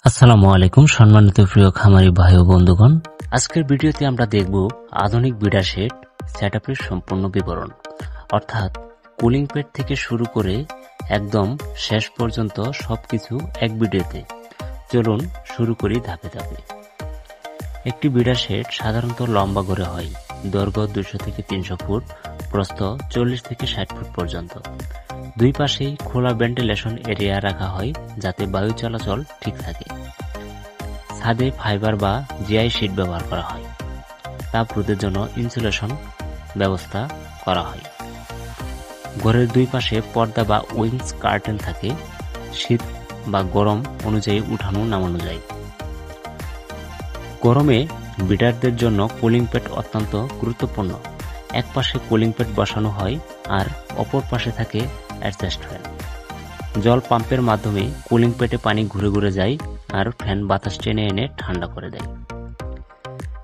আসসালামু আলাইকুম সম্মানিত প্রিয় খামারি ভাই ও বন্ধুগণ, আজকের ভিডিওতে আমরা দেখব আধুনিক বিডার শেড সেটআপের সম্পূর্ণ বিবরণ, অর্থাৎ কুলিং প্যাড থেকে শুরু করে একদম শেষ পর্যন্ত সবকিছু এক ভিডিওতে। চলুন শুরু করি ধাপে ধাপে। একটি বিডার শেড সাধারণত লম্বা করে হয়, দৈর্ঘ্য 200 থেকে 300 ফুট, প্রস্থ 40 থেকে 60 ফুট পর্যন্ত। দুই পাশেই খোলা ভেন্টিলেশন এরিয়া রাখা হয় যাতে বায়ু চলাচল ঠিক থাকে। ছাদে ফাইবার বা জিআই শীট ব্যবহার করা হয়। তাপ রোধের জন্য ইনসুলেশন ব্যবস্থা করা হয়। ঘরের দুই পাশে পর্দা বা উইংস কার্টেন থাকে, শীত বা গরম অনুযায়ী উঠানো নামানো যায়। গরমে বিডারদের জন্য কুলিং প্যাড অত্যন্ত গুরুত্বপূর্ণ। এক পাশে কুলিং প্যাড বসানো হয় আর অপর পাশে থাকে অ্যাডজাস্ট ফ্যান। জল পাম্পের মাধ্যমে কুলিং প্যাডে পানি ঘুরে ঘুরে যায় আর ফ্যান বাতাস টেনে এনে ঠান্ডা করে দেয়।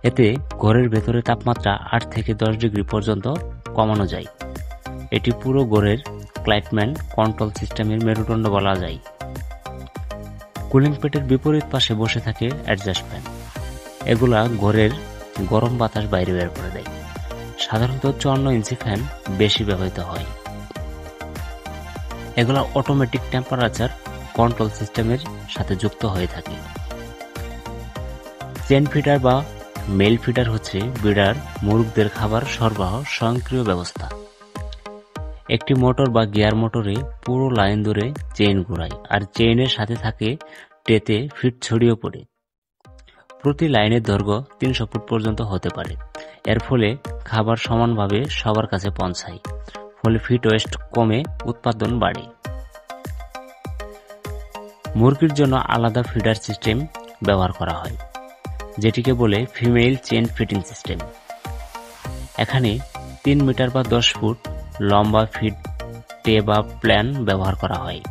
এতে ঘরের ভেতরে তাপমাত্রা 8 থেকে 10 ডিগ্রি পর্যন্ত কমানো যায়। এটি পুরো ঘরের ক্লাইমেট কন্ট্রোল সিস্টেমের মেরুদণ্ড বলা যায়। কুলিং প্যাডের বিপরীত পাশে বসে থাকে অ্যাডজাস্ট ফ্যান। এগুলা ঘরের গরম বাতাস বাইরে বের করে দেয়। সাধারণত 54 ইঞ্চি ফ্যান বেশি ব্যবহৃত হয়। এগুলো অটোমেটিক টেম্পারেচার কন্ট্রোল সিস্টেমের সাথে যুক্ত হয়ে থাকে। চেন ফিডার বা মেল ফিডার হচ্ছে বিডার মুরগদের খাবার সরবরাহ স্বয়ংক্রিয় ব্যবস্থা। একটি মোটর বা গিয়ার মোটরে পুরো লাইন ধরে চেইন ঘোরায় আর চেইনের সাথে থাকে ট্রেতে ফিড ছড়িয়ে পড়ে। প্রতি লাইনের দৈর্ঘ্য 300 ফুট পর্যন্ত হতে পারে। এর ফলে খাবার সমানভাবে সবার কাছে পৌঁছায়, ফলে ফিড ওয়েস্ট কমে উৎপাদন বাড়ে। মুরগির জন্য আলাদা ফিডার সিস্টেম ব্যবহার করা হয়, যেটিকে বলে ফিমেল চেইন ফিডিং সিস্টেম। এখানে 3 মিটার বা 10 ফুট লম্বা ফিড ট্রে বা প্ল্যান ব্যবহার করা হয়।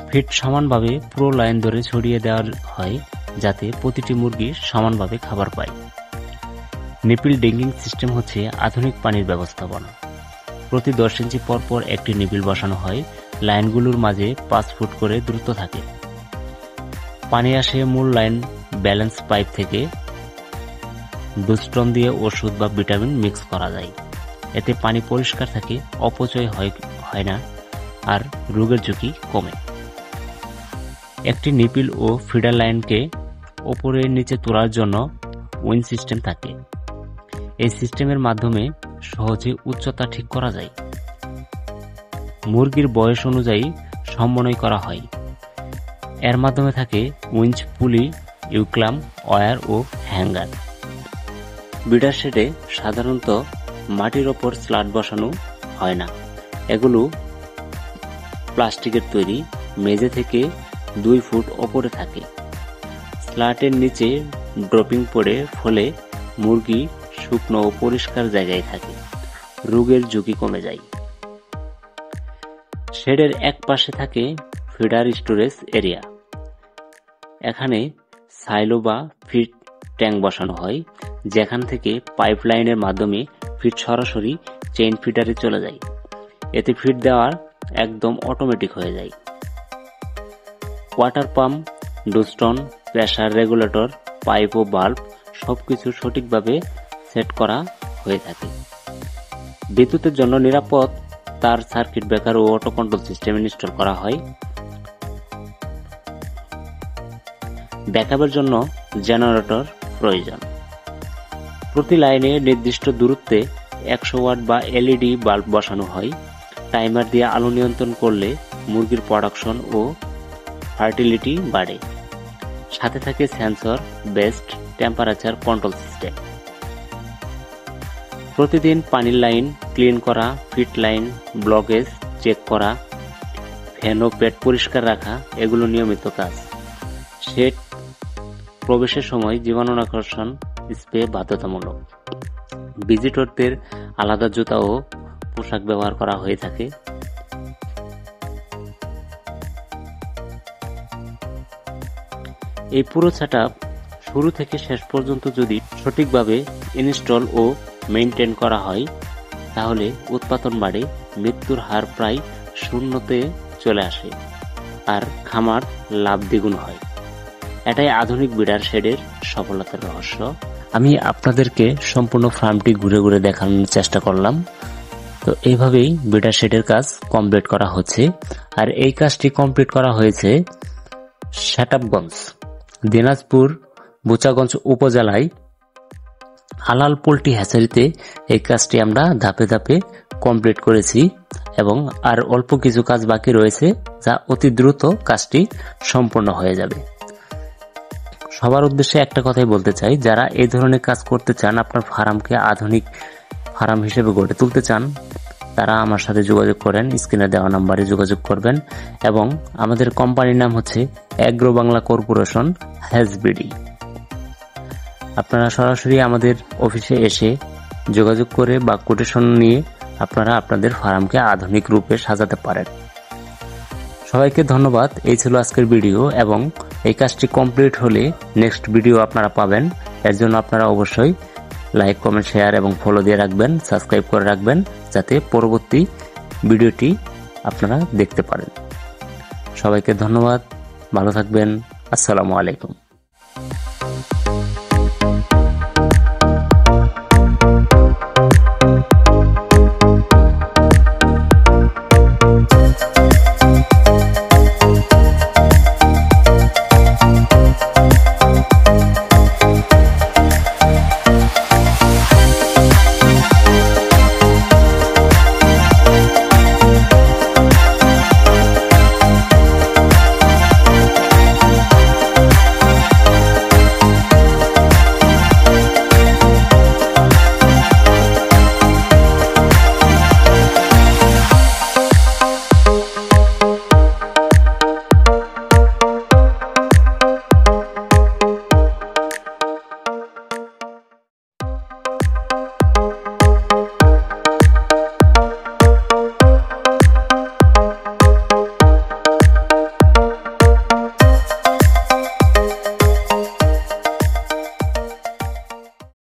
ফিড সমানভাবে পুরো লাইন ধরে ছড়িয়ে দেওয়া হয় যাতে প্রতিটি মুরগি সমানভাবে খাবার পায়। নিপিল ডিঙ্গিং সিস্টেম হচ্ছে আধুনিক পানির ব্যবস্থাপনা। প্রতি 10 ইঞ্চি পর পর একটি নিপিল বসানো হয়। লাইনগুলোর মাঝে 5 ফুট করে দূরত্ব থাকে। পানি আসে মূল লাইন ব্যালেন্স পাইপ থেকে। ডুস্টন দিয়ে ওষুধ বা ভিটামিন মিক্স করা যায়। এতে পানি পরিষ্কার থাকে, অপচয় হয় না আর রোগের ঝুঁকি কমে। একটি নিপিল ও ফিডার লাইনকে ওপরে নিচে তোলার জন্য উইন সিস্টেম থাকে। এই সিস্টেমের মাধ্যমে সহজে উচ্চতা ঠিক করা যায়। মুরগির বয়স অনুযায়ী সমন্বয় করা হয়। এর মাধ্যমে থাকে উইঞ্চ, পুলি, ইউক্লাম, ওয়্যার ও হ্যাঙ্গার। বিডার শেডে সাধারণত মাটির ওপর স্ল্যাট বসানো হয় না। এগুলো প্লাস্টিকের তৈরি, মেঝে থেকে 2 ফুট ওপরে থাকে। স্ল্যাটের নিচে ড্রপিং পড়ে, ফলে মুরগি শুকনো ও পরিষ্কার জায়গায় থাকে। রোগের ঝুঁকি কমে যায়। শেডের এক পাশে থাকে ফিডার স্টোরেজ এরিয়া। এখানে সাইলো বা ফিড ট্যাঙ্ক বসানো হয়, যেখান থেকে পাইপলাইনের মাধ্যমে ফিড সরাসরি চেইন ফিডারে চলে যায়। এতে ফিড দেওয়া একদম অটোমেটিক হয়ে যায়। ওয়াটার পাম্প, ডুস্টন, প্রেসার রেগুলেটর, পাইপ ও বাল্ব সবকিছু সঠিকভাবে সেট করা হয়ে থাকে। বিদ্যুতের জন্য নিরাপদ তার, সার্কিট ব্রেকার ও অটো কন্ট্রোল সিস্টেম ইনস্টল করা হয়। ব্যাকআপের জন্য জেনারেটর প্রয়োজন। প্রতি লাইনে নির্দিষ্ট দূরত্বে 100 ওয়াট বা এলইডি বাল্ব বসানো হয়। টাইমার দিয়ে আলো নিয়ন্ত্রণ করলে মুরগির প্রোডাকশন ও ফার্টিলিটি বাড়ে। সাথে থাকে sensor based temperature control system. প্রতিদিন পানির লাইন ক্লিন করা, ফিড লাইন ব্লকেজ চেক করা, ফ্যান ও প্যাড পরিষ্কার রাখা এগুলো নিয়মিত কাজ। শেড প্রবেশের সময় জীবাণুনাশক স্প্রে বাধ্যতামূলক। ভিজিটরদের আলাদা জুতা ও পোশাক ব্যবহার করা হয়ে থাকে। এই পুরো সেটআপ শুরু থেকে শেষ পর্যন্ত যদি সঠিকভাবে ইনস্টল ও মেইনটেইন করা হয়, তাহলে উৎপাদন বাড়ে, মৃত্যুর হার প্রায় শূন্যতে চলে আসে। আর খামার লাভ দ্বিগুণ হয়। এটাই আধুনিক ব্রিডার শেডের সফলতার রহস্য। আমি আপনাদেরকে সম্পূর্ণ ফার্মটি ঘুরে ঘুরে দেখানোর চেষ্টা করলাম। তো এইভাবেই ব্রিডার শেডের কাজ কমপ্লিট করা হচ্ছে। আর এই কাজটি কমপ্লিট করা হয়েছে সেটাপগঞ্জ, দিনাজপুর বুচাগঞ্জ উপজেলায় হালাল পোল্ট্রি হ্যাচারিতে এই কাজটি আমরা ধাপে ধাপে কমপ্লিট করেছি এবং আর অল্প কিছু কাজ বাকি রয়েছে, যা অতি দ্রুত কাজটি সম্পন্ন হয়ে যাবে। সবার উদ্দেশ্যে একটা কথাই বলতে চাই, যারা এই ধরনের কাজ করতে চান, আপনার ফার্মকে আধুনিক ফার্ম হিসেবে গড়ে তুলতে চান, তারা আমার সাথে যোগাযোগ করেন, স্ক্রিনে দেওয়া নাম্বারে যোগাযোগ করবেন। এবং আমাদের কোম্পানির নাম হচ্ছে অ্যাগ্রো বাংলা কর্পোরেশন হ্যাজবিডি। আপনারা সরাসরি আমাদের অফিসে এসে যোগাযোগ করে বা কোটেশন নিয়ে আপনারা আপনাদের ফার্মকে আধুনিক রূপে সাজাতে পারেন। সবাইকে ধন্যবাদ। এই ছিল আজকের ভিডিও এবং এই কাজটি কমপ্লিট হলে নেক্সট ভিডিও আপনারা পাবেন। এর জন্য আপনারা অবশ্যই লাইক, কমেন্ট, শেয়ার এবং ফলো দিয়ে রাখবেন, সাবস্ক্রাইব করে রাখবেন, যাতে পরবর্তী ভিডিওটি আপনারা দেখতে পারেন। সবাইকে ধন্যবাদ, ভালো থাকবেন, আসসালামু আলাইকুম।